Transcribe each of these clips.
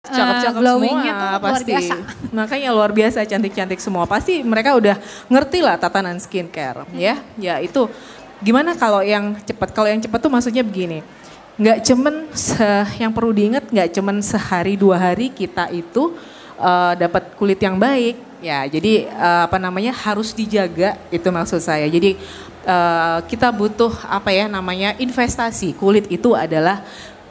Cakep-cakep glowingnya semua tuh luar pasti. biasa. Makanya luar biasa, cantik-cantik semua. Pasti mereka udah ngerti lah tatanan skincare ya. Ya itu gimana kalau yang cepat? Kalau yang cepat tuh maksudnya begini. Nggak cuman yang perlu diingat nggak cuman sehari 2 hari kita itu dapat kulit yang baik. Ya jadi apa namanya harus dijaga itu maksud saya. Jadi kita butuh apa ya namanya investasi. Kulit itu adalah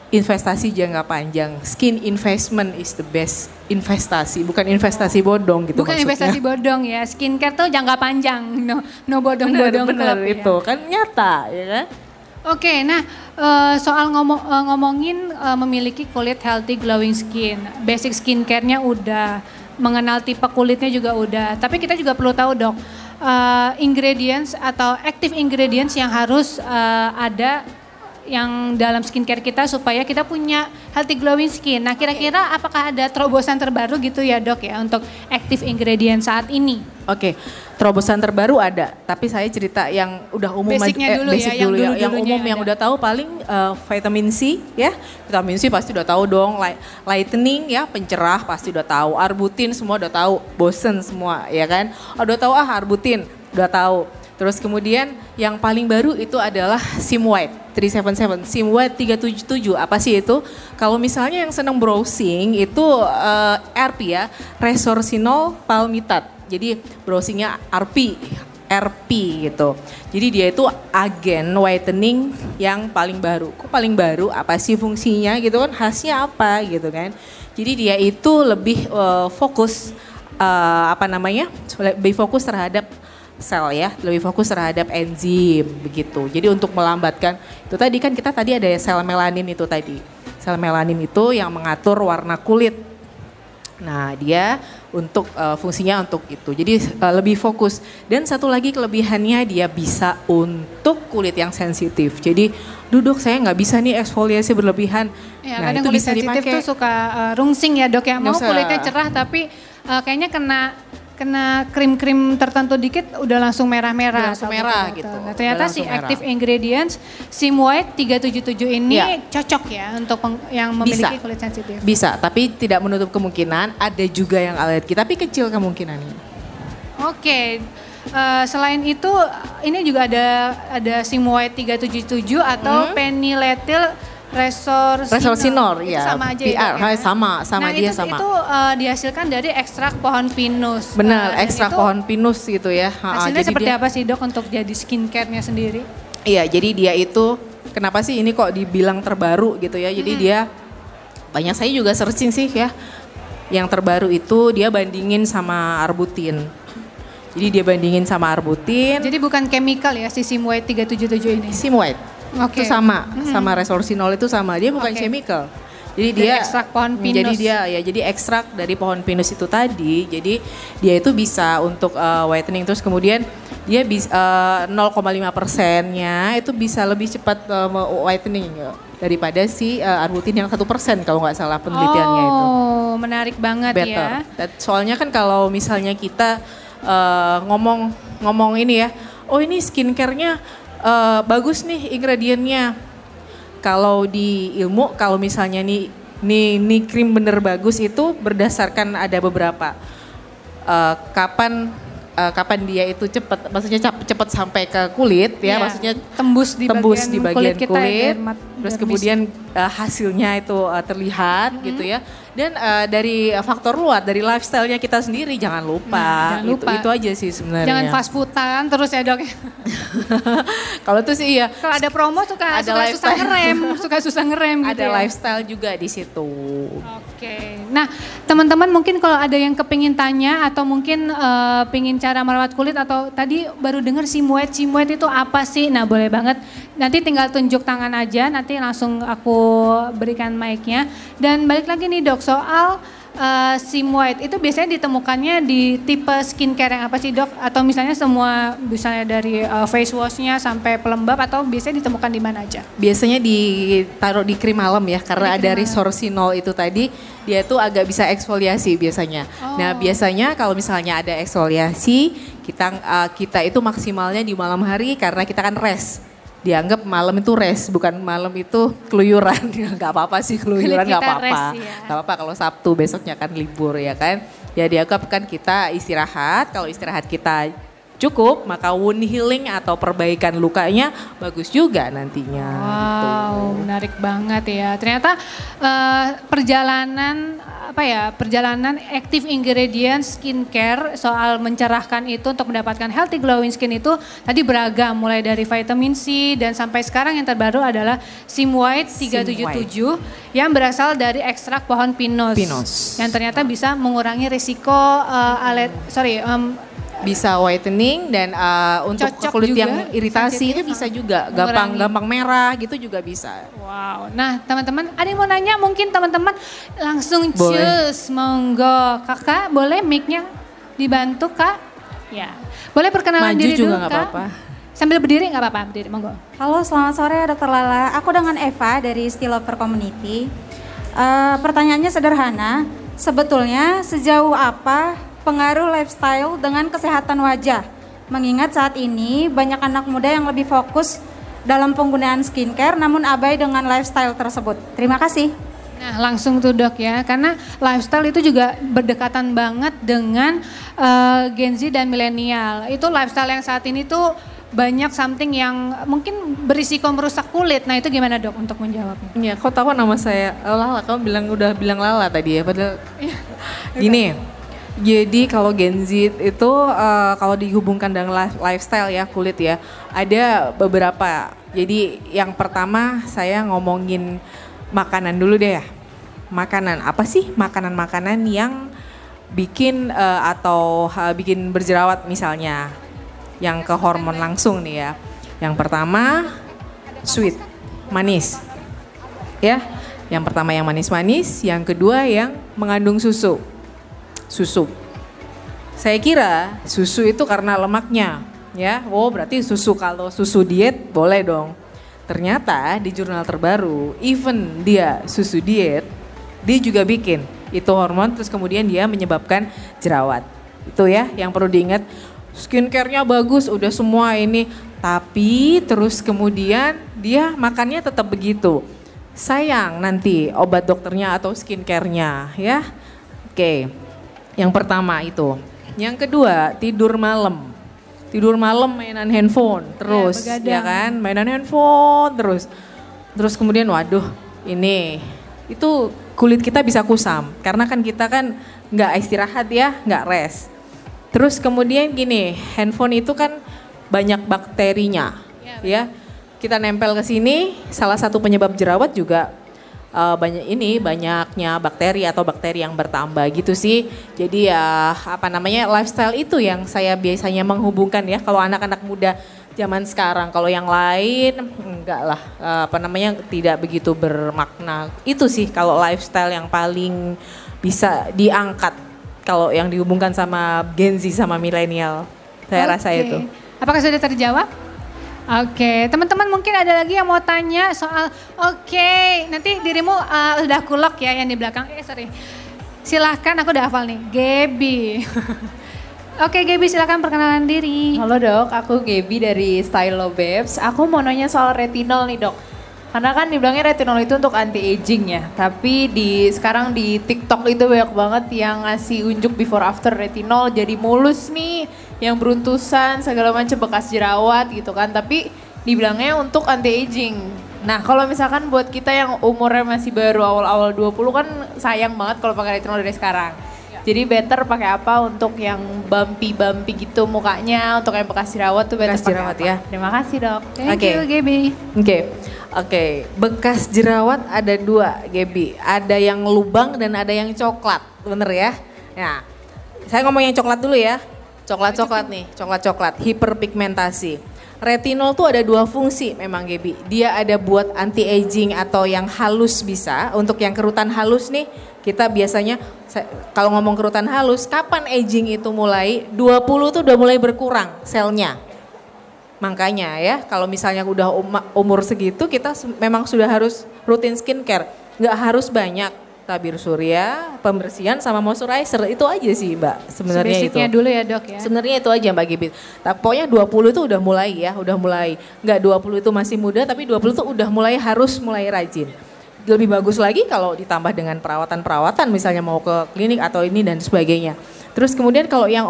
investasi jangka panjang. Skin investment is the best investasi, bukan investasi bodong gitu Bukan maksudnya. investasi bodong ya, skincare tuh jangka panjang, no bodong-bodong Bener, klub ya. itu kan nyata ya kan. Oke, nah soal ngomongin memiliki kulit healthy glowing skin, basic skincare-nya udah, mengenal tipe kulitnya juga udah. Tapi kita juga perlu tahu dok, ingredients atau active ingredients yang harus ada yang dalam skincare kita supaya kita punya healthy glowing skin. Nah kira-kira apakah ada terobosan terbaru gitu ya dok ya untuk active ingredient saat ini? Oke, terobosan terbaru ada, tapi saya cerita yang udah umum Basicnya dulu ya, basic yang dulu ya. Yang dulu-dulunya umum yang ada. udah tahu paling vitamin C ya. Vitamin C pasti udah tahu dong, lightening ya, pencerah pasti udah tahu. Arbutin semua udah tahu, bosen semua ya kan. Udah tahu arbutin, udah tahu. Terus kemudian yang paling baru itu adalah Sim White 377. Sim White 377 apa sih itu? Kalau misalnya yang senang browsing itu RP ya, Resorcinol Palmitate. Jadi browsingnya RP gitu. Jadi dia itu agen whitening yang paling baru. Kok paling baru? Apa sih fungsinya gitu kan? Khasnya apa gitu kan? Jadi dia itu lebih fokus apa namanya? Lebih fokus terhadap sel ya, lebih fokus terhadap enzim begitu. Jadi untuk melambatkan itu tadi kan kita tadi ada sel melanin itu tadi. Sel melanin itu yang mengatur warna kulit. Nah dia untuk fungsinya untuk itu. Jadi lebih fokus. Dan satu lagi kelebihannya dia bisa untuk kulit yang sensitif. Jadi duduk saya nggak bisa nih eksfoliasi berlebihan. Ya, Nah kadang itu kulit bisa sensitif dipakai. tuh suka rungsing ya dok ya. Mau Bisa. kulitnya cerah tapi kayaknya kena krim-krim tertentu dikit udah langsung merah-merah. Langsung atau merah gitu. gitu. Nah, ternyata Udah si langsung merah. active ingredients Sim White 377 ini Ya. cocok ya untuk yang memiliki Bisa. kulit sensitif. Bisa, tapi tidak menutup kemungkinan ada juga yang alergi, tapi kecil kemungkinannya. Oke. Selain itu ini juga ada Sim White 377 atau Phenylethyl Resorcinol, Itu ya. sama aja PR, ya, dok, ya? sama Nah, dia itu, sama. Itu dihasilkan dari ekstrak pohon pinus. Benar, Dan ekstrak itu pohon pinus gitu ya. Hasilnya Jadi seperti dia- apa sih dok untuk jadi skincare-nya sendiri? Iya, jadi dia itu kenapa sih ini kok dibilang terbaru gitu ya? Jadi dia banyak saya juga searching sih ya. Yang terbaru itu dia bandingin sama arbutin. Jadi dia bandingin sama arbutin. Jadi bukan chemical ya si Sim White 377 ini? Sim White Oke. itu sama Resorcinol itu sama. Dia bukan Oke. chemical. Jadi Dari dia ekstrak pohon pinus. Jadi dia ya jadi ekstrak dari pohon pinus itu tadi. Jadi dia itu bisa untuk whitening terus kemudian dia bisa 0,5%-nya itu bisa lebih cepat whitening ya, daripada si arbutin yang 1% kalau nggak salah penelitiannya itu. Oh, menarik banget Better. ya. Soalnya kan kalau misalnya kita ngomong ini ya, oh ini skincare-nya bagus nih ingredientnya. Kalau di ilmu, kalau misalnya nih krim bener bagus itu berdasarkan ada beberapa kapan dia itu cepat, maksudnya cepat sampai ke kulit ya, Iya, maksudnya tembus di bagian bagian kita ya, terus dermis. kemudian hasilnya itu terlihat gitu ya. Dan dari faktor luar, dari lifestyle-nya kita sendiri jangan lupa. Jangan lupa. Itu aja sih sebenarnya. Jangan fast foodan terus ya dok. Kalau itu sih iya. Kalau ada promo suka Ada susah lifestyle. ngerem, susah ngerem gitu Ada ya. lifestyle juga di situ. Oke, nah teman-teman mungkin kalau ada yang kepingin tanya atau mungkin pingin cara merawat kulit atau tadi baru dengar Sim White itu apa sih? Nah boleh banget, nanti tinggal tunjuk tangan aja, nanti langsung aku berikan mic-nya. Dan balik lagi nih dok, soal Sim White itu biasanya ditemukannya di tipe skincare yang apa sih dok? Atau misalnya semua, misalnya dari face wash-nya sampai pelembab atau biasanya ditemukan di mana aja? Biasanya ditaruh di krim malam ya, karena Di ada krim malam. Resorcinol itu tadi, dia tuh agak bisa eksfoliasi biasanya. Oh. Nah biasanya kalau misalnya ada eksfoliasi, kita itu maksimalnya di malam hari karena kita kan rest. dianggap malam itu rest, bukan malam itu keluyuran. Gak apa-apa sih keluyuran, Kulit gak kita apa-apa. rest, ya. Gak apa-apa kalau Sabtu besoknya kan libur ya kan. Ya dianggap kan kita istirahat, kalau istirahat kita cukup, maka wound healing atau perbaikan lukanya bagus juga nantinya. Wow, menarik banget ya. Ternyata perjalanan active ingredient skincare soal mencerahkan itu untuk mendapatkan healthy glowing skin itu tadi beragam, mulai dari vitamin C dan sampai sekarang yang terbaru adalah Sim White 377 yang berasal dari ekstrak pohon pinus. Yang ternyata bisa mengurangi risiko bisa whitening dan untuk kulit juga, yang iritasi itu bisa juga, gampang merah gitu juga bisa. Wow, nah teman-teman ada yang mau nanya mungkin teman-teman langsung cus, monggo. Kakak boleh mic-nya dibantu kak? Ya, boleh perkenalan Maju diri juga dulu nggak kak. apa-apa. Sambil berdiri nggak apa-apa, berdiri monggo. Halo, selamat sore Dr. Lala. Aku dengan Eva dari Still Lover Community. Pertanyaannya sederhana, sebetulnya sejauh apa pengaruh lifestyle dengan kesehatan wajah? Mengingat saat ini banyak anak muda yang lebih fokus dalam penggunaan skincare namun abai dengan lifestyle tersebut. Terima kasih. Nah langsung tuh dok ya, karena lifestyle itu juga berdekatan banget dengan Gen Z dan milenial. Itu lifestyle yang saat ini tuh banyak something yang mungkin berisiko merusak kulit. Nah itu gimana dok untuk menjawabnya? Iya, kau tahu nama saya Lala, kamu udah bilang Lala tadi ya, padahal gini. Jadi kalau Gen Z itu kalau dihubungkan dengan lifestyle ya, kulit ya, ada beberapa. Jadi yang pertama saya ngomongin makanan dulu deh ya. Makanan, apa sih makanan-makanan yang bikin bikin berjerawat misalnya. Yang ke hormon langsung nih ya. Yang pertama sweet, manis. Ya, yang pertama yang manis-manis, yang kedua yang mengandung susu. Saya kira susu itu karena lemaknya, ya. Oh, berarti kalau susu diet boleh dong. Ternyata di jurnal terbaru, even dia susu diet, dia juga bikin itu hormon terus kemudian dia menyebabkan jerawat. Itu ya yang perlu diingat. Skincare-nya bagus, udah semua ini, tapi terus kemudian dia makannya tetap begitu. Sayang nanti obat dokternya atau skincare-nya, ya. Oke. Yang pertama itu. Yang kedua, tidur malam. Tidur malam mainan handphone terus, ya kan? Mainan handphone terus. Terus kemudian waduh, itu kulit kita bisa kusam. Karena kan kita kan nggak istirahat ya, nggak rest. Terus kemudian gini, handphone itu kan banyak bakterinya, ya. Kita nempel ke sini, salah satu penyebab jerawat juga banyaknya bakteri atau bakteri yang bertambah gitu sih. Jadi ya lifestyle itu yang saya biasanya menghubungkan ya kalau anak-anak muda zaman sekarang. Kalau yang lain enggak lah, tidak begitu bermakna. Itu sih kalau lifestyle yang paling bisa diangkat kalau yang dihubungkan sama Gen Z sama milenial. Saya rasa itu. Apakah sudah terjawab? Oke, teman-teman mungkin ada lagi yang mau tanya soal nanti dirimu udah kulok ya yang di belakang. Silahkan, aku udah hafal nih, Gaby. Oke, Gaby silakan perkenalan diri. Halo dok, aku Gaby dari Stylo Babes. Aku mau nanya soal retinol nih dok. Karena kan dibilangnya retinol itu untuk anti-aging ya. Tapi sekarang di TikTok itu banyak banget yang ngasih unjuk before after retinol jadi mulus nih. Yang beruntusan segala macam bekas jerawat gitu kan. Tapi dibilangnya untuk anti-aging. Nah kalau misalkan buat kita yang umurnya masih baru awal-awal 20 kan sayang banget kalau pakai retinol dari sekarang. Jadi better pakai apa untuk yang bumpy gitu mukanya, untuk yang bekas jerawat tuh better pakai apa? Ya. Terima kasih dok. Thank you Gaby. Oke, bekas jerawat ada dua, Gaby. Ada yang lubang dan ada yang coklat, bener ya? Nah, saya ngomong yang coklat dulu ya. Coklat nih, coklat, hiperpigmentasi. Retinol tuh ada dua fungsi memang Gaby. Dia ada buat anti-aging atau yang halus bisa. Untuk yang kerutan halus nih, kita biasanya kalau ngomong kerutan halus, kapan aging itu mulai? 20 tuh udah mulai berkurang selnya. Makanya ya, kalau misalnya udah umur segitu kita memang sudah harus rutin skincare. Nggak harus banyak, tabir surya, pembersihan sama moisturizer. Itu aja sih Mbak sebenarnya itu. Basicnya dulu ya dok ya. Sebenarnya itu aja Mbak Gibi. Pokoknya 20 itu udah mulai ya, udah mulai. Enggak 20 itu masih muda tapi 20 itu udah harus mulai rajin. Lebih bagus lagi kalau ditambah dengan perawatan-perawatan misalnya mau ke klinik atau ini dan sebagainya. Terus kemudian kalau yang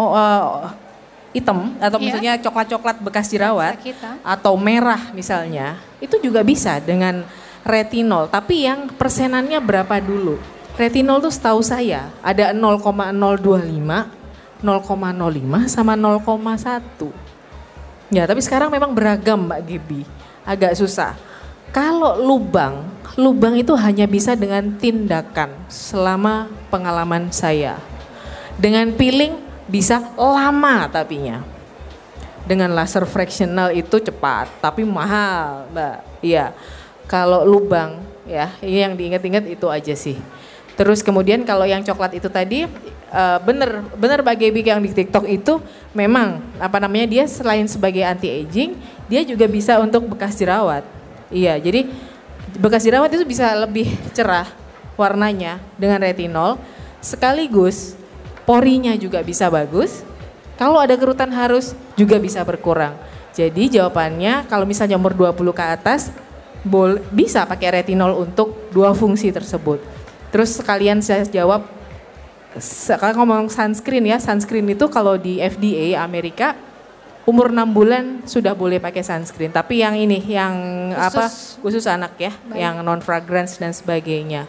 hitam atau misalnya coklat-coklat bekas jerawat atau merah misalnya, itu juga bisa dengan retinol. Tapi yang persenannya berapa dulu? Retinol tuh setahu saya ada 0,025, 0,05 sama 0,1. Ya tapi sekarang memang beragam Mbak Gibi, agak susah. Kalau lubang itu hanya bisa dengan tindakan selama pengalaman saya. Dengan peeling bisa lama tapinya. Dengan laser fractional itu cepat tapi mahal Mbak. Iya. Kalau lubang ya ini yang diingat-ingat itu aja sih. Terus kemudian kalau yang coklat itu tadi bener Mbak Gaby yang di TikTok itu memang dia selain sebagai anti aging dia juga bisa untuk bekas jerawat. Iya, jadi bekas jerawat itu bisa lebih cerah warnanya dengan retinol, sekaligus porinya juga bisa bagus. Kalau ada kerutan harus juga bisa berkurang. Jadi jawabannya kalau misalnya umur 20 ke atas bisa pakai retinol untuk dua fungsi tersebut. Terus sekalian saya jawab, sekarang ngomong sunscreen ya, sunscreen itu kalau di FDA Amerika umur 6 bulan sudah boleh pakai sunscreen, tapi yang ini yang khusus anak ya, yang non fragrance dan sebagainya.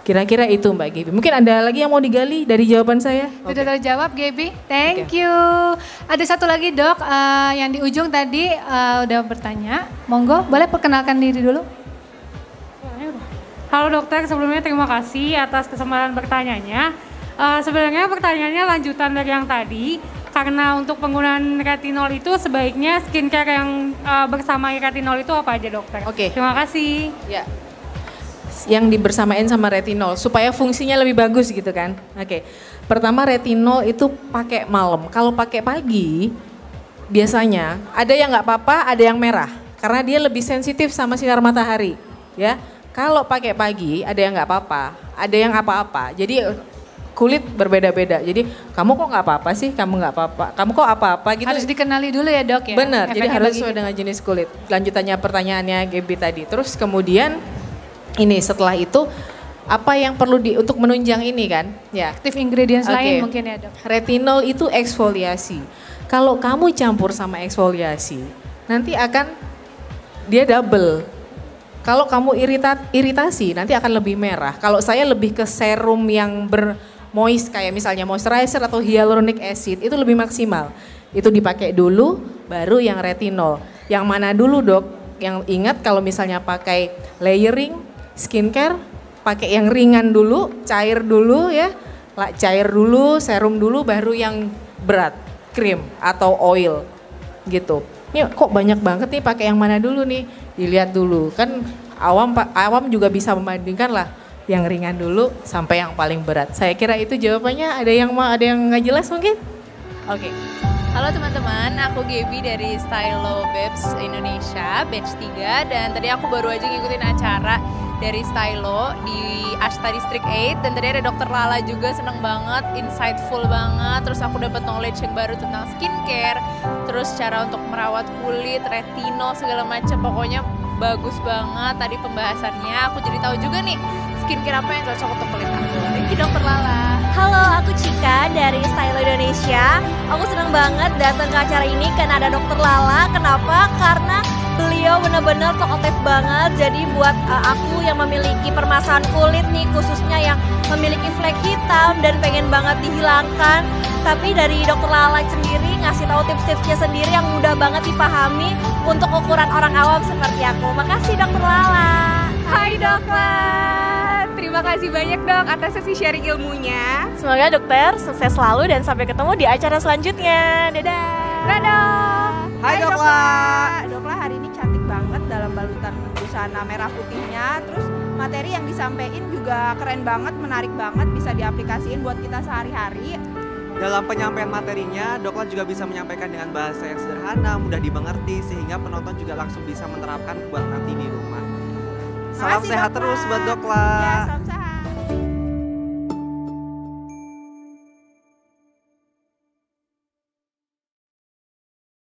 Kira-kira itu Mbak Gaby. Mungkin ada lagi yang mau digali dari jawaban saya? Sudah terjawab Gaby, thank you. Ada satu lagi dok, yang di ujung tadi udah bertanya. Monggo, boleh perkenalkan diri dulu? Halo dokter, sebelumnya terima kasih atas kesempatan bertanyanya. Sebenarnya pertanyaannya lanjutan dari yang tadi. Karena untuk penggunaan retinol itu sebaiknya skincare yang bersama retinol itu apa aja dokter? Oke. Terima kasih. Ya. Yang dibersamain sama retinol supaya fungsinya lebih bagus gitu kan. Oke. Pertama retinol itu pakai malam. Kalau pakai pagi biasanya ada yang nggak apa-apa, ada yang merah karena dia lebih sensitif sama sinar matahari, ya. Kalau pakai pagi ada yang nggak apa-apa, ada yang apa-apa. Jadi kulit berbeda-beda. Jadi kamu kok nggak apa-apa sih? Kamu nggak apa-apa. Kamu kok apa-apa gitu. Harus dikenali dulu ya dok ya. Benar. Jadi harus sesuai gitu. dengan jenis kulit. Lanjutannya pertanyaannya Gaby tadi. Terus kemudian ini setelah itu apa yang perlu untuk menunjang ini kan? Ya. Active ingredients lain mungkin ya dok. Retinol itu eksfoliasi. Kalau kamu campur sama eksfoliasi, nanti akan dia double. Kalau kamu iritasi, nanti akan lebih merah. Kalau saya lebih ke serum yang moist kayak misalnya moisturizer atau hyaluronic acid itu lebih maksimal. Itu dipakai dulu baru yang retinol. Yang mana dulu dok? Yang ingat kalau misalnya pakai layering skincare pakai yang ringan dulu, cair dulu ya. Cair dulu, serum dulu baru yang berat, krim atau oil gitu. Ini kok banyak banget nih pakai yang mana dulu nih? Dilihat dulu. Kan awam juga bisa membandingkan lah. Yang ringan dulu sampai yang paling berat. Saya kira itu jawabannya. Ada yang nggak jelas mungkin? Oke. Halo teman-teman, aku Gaby dari Stylo Babes Indonesia, batch 3. Dan tadi aku baru aja ngikutin acara dari Stylo di Ashta District 8. Dan tadi ada Dr. Lala juga, seneng banget, insightful banget. Terus aku dapat knowledge yang baru tentang skincare. Terus cara untuk merawat kulit, retinol, segala macam. Pokoknya bagus banget tadi pembahasannya. Aku jadi tahu juga nih skincare apa yang cocok untuk kulit aku. Thank you Dr. Lala. Halo, aku Cika dari Stylo Indonesia. Aku senang banget datang ke acara ini karena ada Dr. Lala. Kenapa? Karena beliau benar-benar talkative banget. Jadi buat aku yang memiliki permasalahan kulit nih, khususnya yang memiliki flek hitam dan pengen banget dihilangkan, tapi dari Dr. Lala sendiri ngasih tahu tips-tipsnya sendiri yang mudah banget dipahami untuk ukuran orang awam seperti aku. Makasih Dr. Lala. Hai dokter, terima kasih banyak dok atas sesi sharing ilmunya. Semoga dokter sukses selalu dan sampai ketemu di acara selanjutnya. Dadah. Dadah. Hai Dokla. Dokla hari ini cantik banget dalam balutan busana merah putihnya. Terus materi yang disampaikan juga keren banget, menarik banget, bisa diaplikasiin buat kita sehari-hari. Dalam penyampaian materinya, Dokla juga bisa menyampaikan dengan bahasa yang sederhana, mudah dimengerti, sehingga penonton juga langsung bisa menerapkan buat nanti di rumah. Salam sehat terus buat Dokla. Ya, salam sehat.